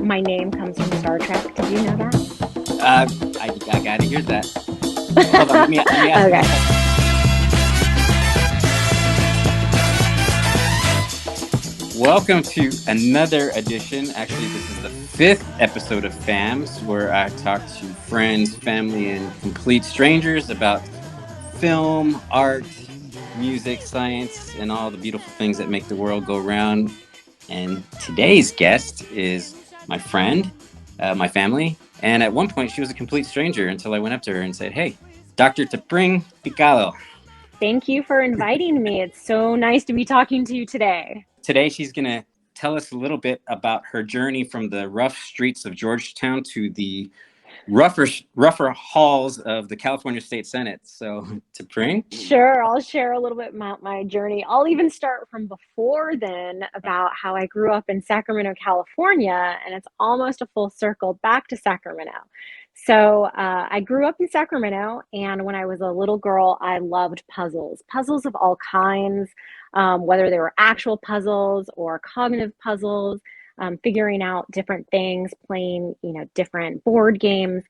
my name comes from Star Trek. Did you know that? I gotta hear that. Hold on, let me ask Okay. you. Welcome to another edition. Actually, this is the 5th episode of FAMS, where I talk to friends, family, and complete strangers about film, art, music, science, and all the beautiful things that make the world go round. And today's guest is my friend, my family, and at one point she was a complete stranger until I went up to her and said, "Hey, Dr. Tepring Piquado." Thank you for inviting me. It's so nice to be talking to you today. Today she's going to tell us a little bit about her journey from the rough streets of Georgetown to the rougher halls of the California State Senate. So, Tepring? Sure, I'll share a little bit about my journey. I'll even start from before then about how I grew up in Sacramento, California, and it's almost a full circle back to Sacramento. So I grew up in Sacramento, and when I was a little girl, I loved puzzles of all kinds, whether they were actual puzzles or cognitive puzzles, figuring out different things, playing, different board games.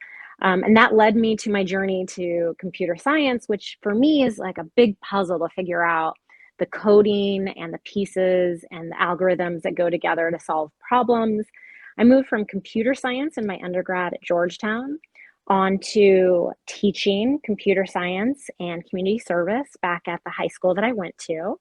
And that led me to my journey to computer science, which for me is like a big puzzle to figure out the coding and the pieces and the algorithms that go together to solve problems. I moved from computer science in my undergrad at Georgetown on to teaching computer science and community service back at the high school that I went to.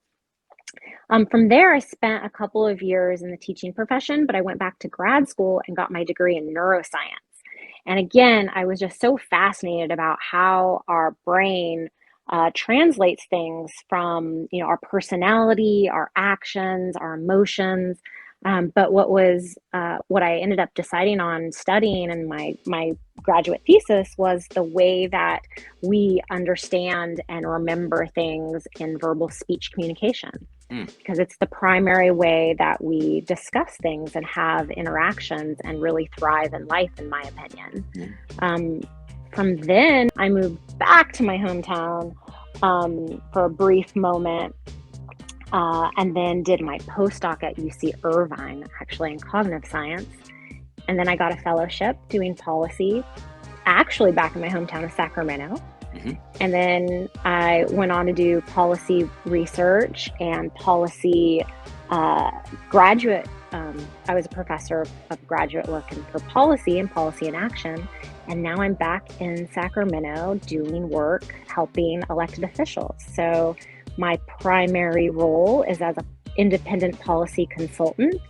From there, I spent a couple of years in the teaching profession, but I went back to grad school and got my degree in neuroscience. And again, I was just so fascinated about how our brain translates things from, our personality, our actions, our emotions. But what I ended up deciding on studying in my graduate thesis was the way that we understand and remember things in verbal speech communication. Because it's the primary way that we discuss things and have interactions and really thrive in life, in my opinion. From then, I moved back to my hometown for a brief moment, and then did my postdoc at UC Irvine, actually in cognitive science. And then I got a fellowship doing policy, actually back in my hometown of Sacramento. And then I went on to do policy research and policy graduate. I was a professor of graduate work for policy and policy in action. And now I'm back in Sacramento doing work helping elected officials. So my primary role is as an independent policy consultant,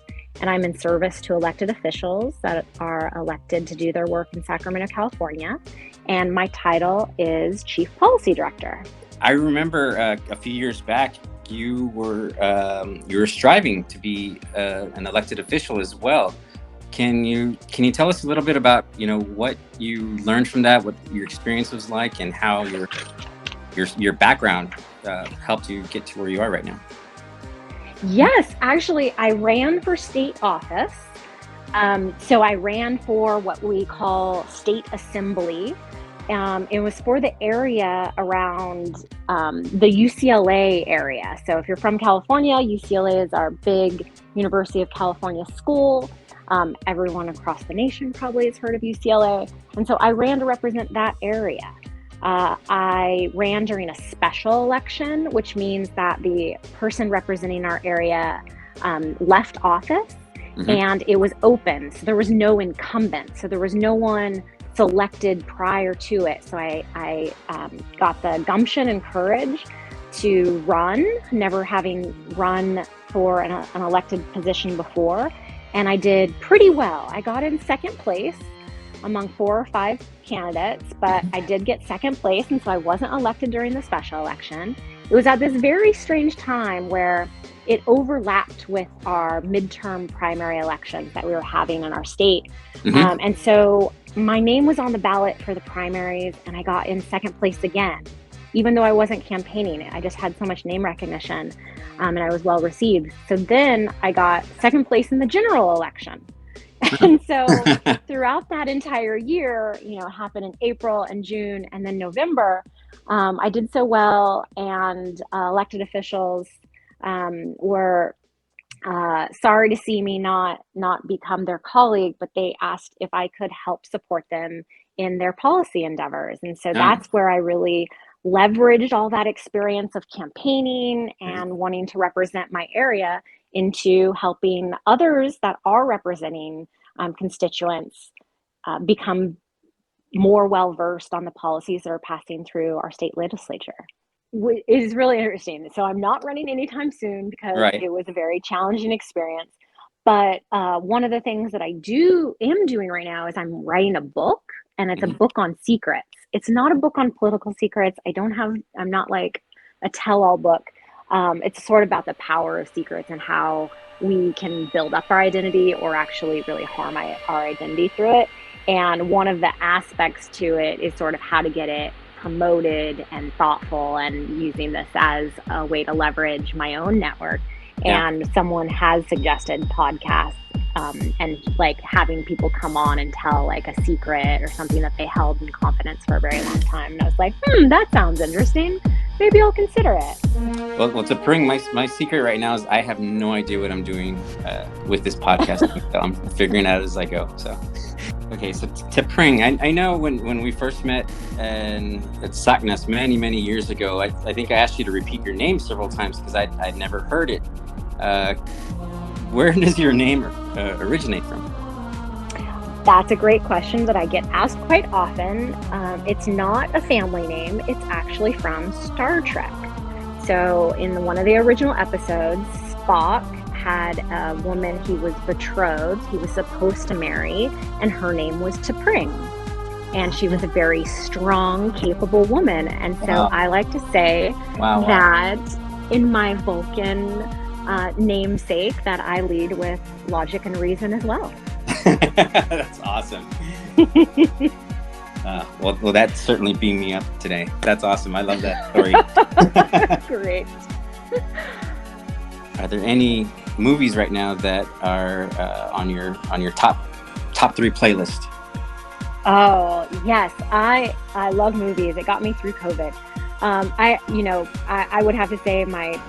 and I'm in service to elected officials that are elected to do their work in Sacramento, California. And my title is Chief Policy Director. I remember a few years back, you were striving to be an elected official as well. Can you tell us a little bit about what you learned from that, what your experience was like, and how your background helped you get to where you are right now? Yes, actually, I ran for state office. So I ran for what we call state assembly. It was for the area around the UCLA area. So if you're from California, UCLA is our big University of California school. Everyone across the nation probably has heard of UCLA. And so I ran to represent that area. I ran during a special election, which means that the person representing our area left office, and it was open. So there was no incumbent. So there was no one selected prior to it. So I got the gumption and courage to run, never having run for an elected position before. And I did pretty well. I got in second place among 4 or 5 candidates, but I did get second place, and so I wasn't elected during the special election. It was at this very strange time where it overlapped with our midterm primary elections that we were having in our state. And so my name was on the ballot for the primaries, and I got in second place again, even though I wasn't campaigning it. I just had so much name recognition, and I was well received. So then I got second place in the general election. And so throughout that entire year, it happened in April and June and then November, I did so well, and elected officials were sorry to see me not become their colleague, but they asked if I could help support them in their policy endeavors. And so Oh, that's where I really leveraged all that experience of campaigning great. and wanting to represent my area into helping others that are representing constituents become more well versed on the policies that are passing through our state legislature. It is really interesting. So I'm not running anytime soon because Right. it was a very challenging experience. But one of the things that am doing right now is I'm writing a book, and it's a Mhm. book on secrets. It's not a book on political secrets. I'm not like a tell-all book. It's sort of about the power of secrets and how we can build up our identity or actually really harm our identity through it. And one of the aspects to it is sort of how to get it promoted and thoughtful, and using this as a way to leverage my own network. Yeah. And someone has suggested podcasts, and like having people come on and tell like a secret or something that they held in confidence for a very long time. And I was like, that sounds interesting. Maybe I'll consider it. Well, Tepring, my secret right now is I have no idea what I'm doing with this podcast. So I'm figuring it out as I go. So, okay. So Tepring, I know when we first met at SACNAS many years ago, I think I asked you to repeat your name several times because I'd never heard it. Uh, where does your name originate from? That's a great question that I get asked quite often. It's not a family name, it's actually from Star Trek. So, in one of the original episodes, Spock had a woman he was betrothed, he was supposed to marry, and her name was T'Pring. And she was a very strong, capable woman. And so Wow. I like to say Wow. that in my Vulcan namesake, that I lead with logic and reason as well. That's awesome. Well, that certainly beamed me up today. That's awesome. I love that story. Great. Are there any movies right now that are on your top three playlist? Oh, yes. I love movies. It got me through COVID. I would have to say my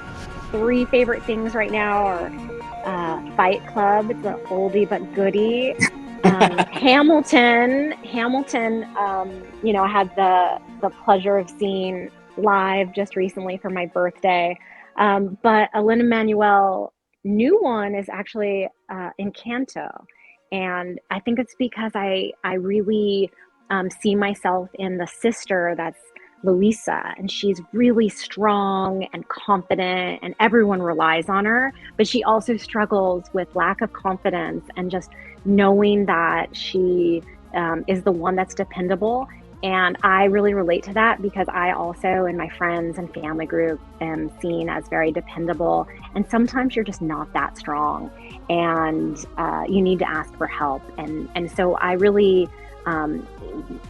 three favorite things right now are Fight Club. It's an oldie but goodie. Hamilton. I had the pleasure of seeing live just recently for my birthday. But a Lin-Manuel new one is actually Encanto, and I think it's because I really see myself in the sister that's Louisa, and she's really strong and confident, and everyone relies on her. But she also struggles with lack of confidence and just knowing that she is the one that's dependable. And I really relate to that because I also, in my friends and family group, am seen as very dependable. And sometimes you're just not that strong, and you need to ask for help. And so I really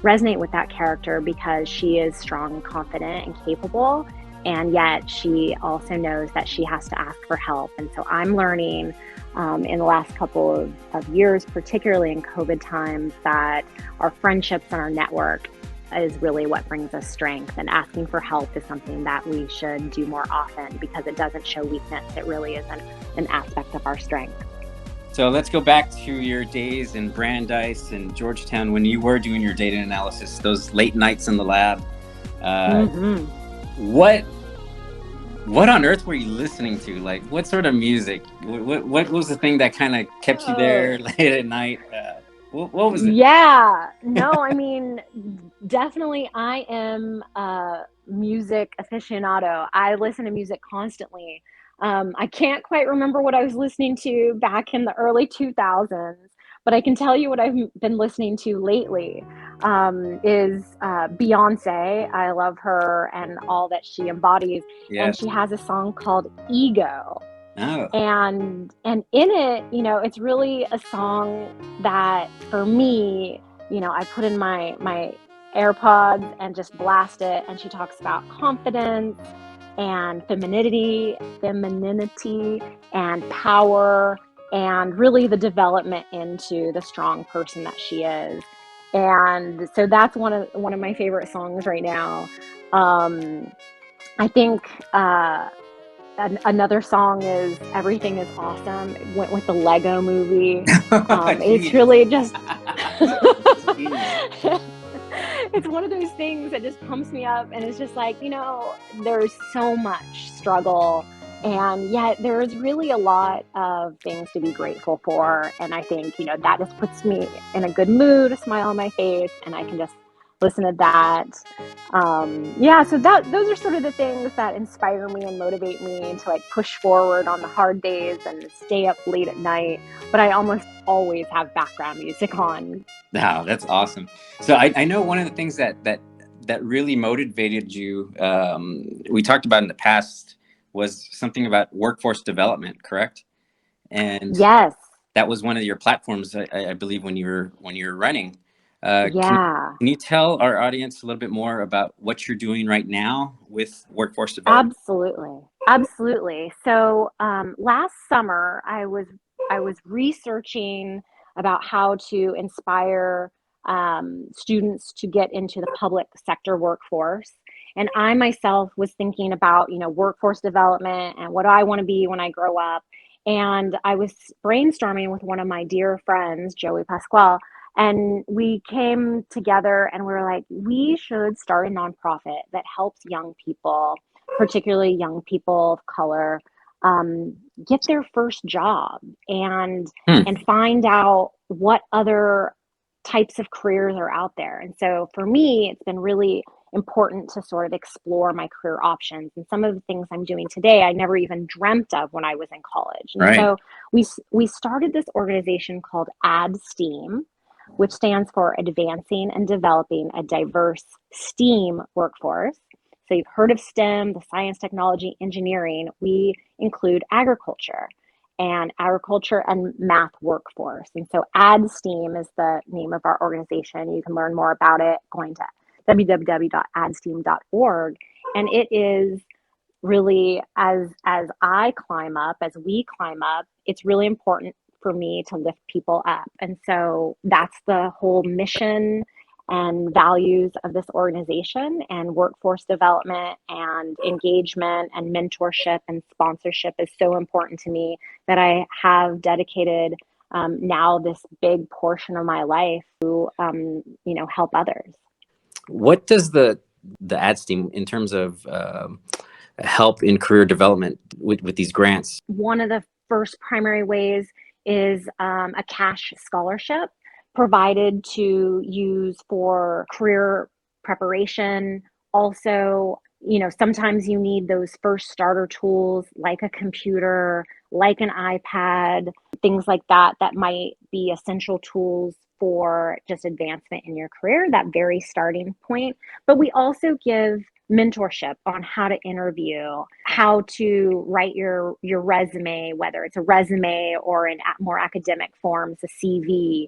resonate with that character because she is strong and confident and capable, and yet she also knows that she has to ask for help. And so I'm learning in the last couple of years, particularly in COVID times, that our friendships and our network is really what brings us strength. And asking for help is something that we should do more often because it doesn't show weakness. It really is an aspect of our strength. So let's go back to your days in Brandeis and Georgetown when you were doing your data analysis, those late nights in the lab. Mm-hmm. What on earth were you listening to? Like, what sort of music? What was the thing that kind of kept you there late at night? What was it? Yeah, no, I mean, definitely I am a music aficionado. I listen to music constantly. I can't quite remember what I was listening to back in the early 2000s, but I can tell you what I've been listening to lately is Beyoncé. I love her and all that she embodies. And Yes. she has a song called Ego. Oh. And in it, it's really a song that for me, I put in my AirPods and just blast it, and she talks about confidence and femininity and power, and really the development into the strong person that she is. And so that's one of my favorite songs right now. I think Another song is Everything is Awesome. It went with the Lego movie. It's Genius. really just, Genius. it's one of those things that just pumps me up. And it's just like, there's so much struggle. And yet there's really a lot of things to be grateful for. And I think, that just puts me in a good mood, a smile on my face, and I can just listen to that. Yeah, so those are sort of the things that inspire me and motivate me to like push forward on the hard days and stay up late at night. But I almost always have background music on. Wow, that's awesome. So I know one of the things that really motivated you, we talked about in the past, was something about workforce development, correct? And Yes. that was one of your platforms, I believe, when you were running. Yeah. Can you tell our audience a little bit more about what you're doing right now with workforce development? Absolutely. Absolutely. So last summer, I was researching about how to inspire students to get into the public sector workforce. And I myself was thinking about, workforce development and what I want to be when I grow up. And I was brainstorming with one of my dear friends, Joey Pasquale, and we came together and we were like, we should start a nonprofit that helps young people, particularly young people of color, um, get their first job and Hmm. find out what other types of careers are out there. And so for me, it's been really important to sort of explore my career options. And some of the things I'm doing today, I never even dreamt of when I was in college. And Right. so we started this organization called ADDSTEAM, which stands for Advancing and Developing a Diverse STEAM Workforce. So you've heard of STEM, the science, technology, engineering. We include agriculture and math workforce. And so ADDSTEAM is the name of our organization. You can learn more about it going to www.addsteam.org. And it is really, as I climb up, as we climb up, it's really important for me to lift people up. And so that's the whole mission and values of this organization. And workforce development and engagement and mentorship and sponsorship is so important to me that I have dedicated now this big portion of my life to help others. What does the ads team in terms of help in career development with these grants? One of the first primary ways is a cash scholarship provided to use for career preparation. Also, sometimes you need those first starter tools like a computer, like an iPad, things like that, that might be essential tools for just advancement in your career, that very starting point. But we also give mentorship on how to interview, how to write your resume, whether it's a resume or in more academic forms, a CV.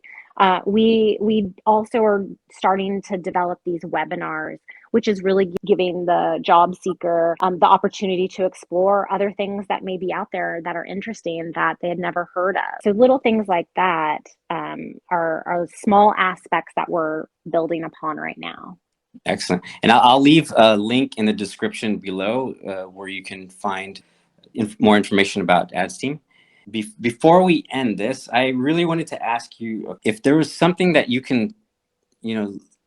We also are starting to develop these webinars, which is really giving the job seeker the opportunity to explore other things that may be out there that are interesting that they had never heard of. So little things like that are small aspects that we're building upon right now. Excellent. And I'll leave a link in the description below where you can find more information about ads team. Before we end this, I really wanted to ask you if there was something that you can,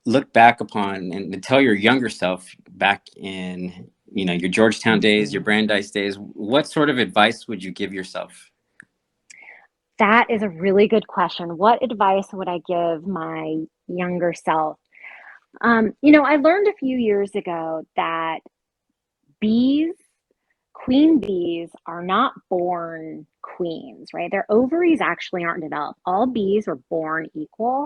look back upon and tell your younger self back in, your Georgetown days, your Brandeis days. What sort of advice would you give yourself? That is a really good question. What advice would I give my younger self? I learned a few years ago that bees, queen bees, are not born queens, right? Their ovaries actually aren't developed. All bees are born equal.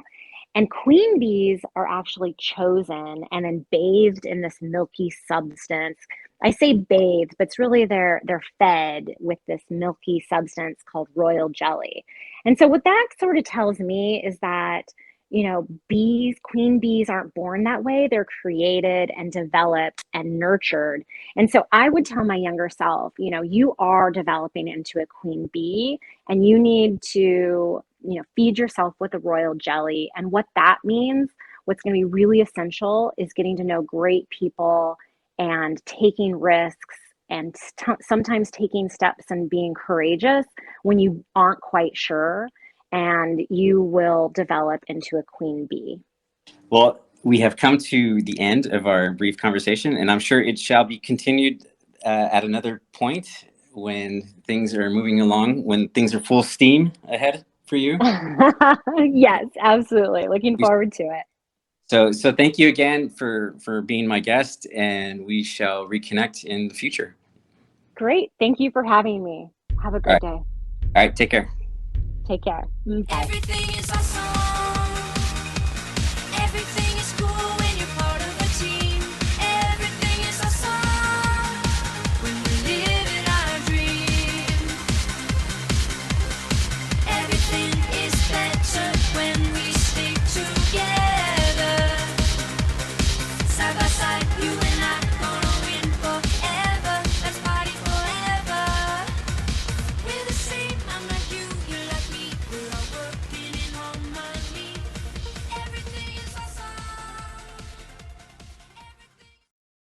And queen bees are actually chosen and then bathed in this milky substance. I say bathed, but it's really they're fed with this milky substance called royal jelly. And so what that sort of tells me is that, queen bees aren't born that way. They're created and developed and nurtured. And so I would tell my younger self, you are developing into a queen bee and you need to, feed yourself with a royal jelly. And what that means, what's going to be really essential is getting to know great people and taking risks and sometimes taking steps and being courageous when you aren't quite sure, and you will develop into a queen bee. Well, we have come to the end of our brief conversation, and I'm sure it shall be continued at another point when things are moving along, when things are full steam ahead for you. Yes, absolutely. Looking forward to it. So thank you again for being my guest, and we shall reconnect in the future. Great. Thank you for having me. Have a All great right. day. All right. Take care. Take care. Bye. Everything is awesome.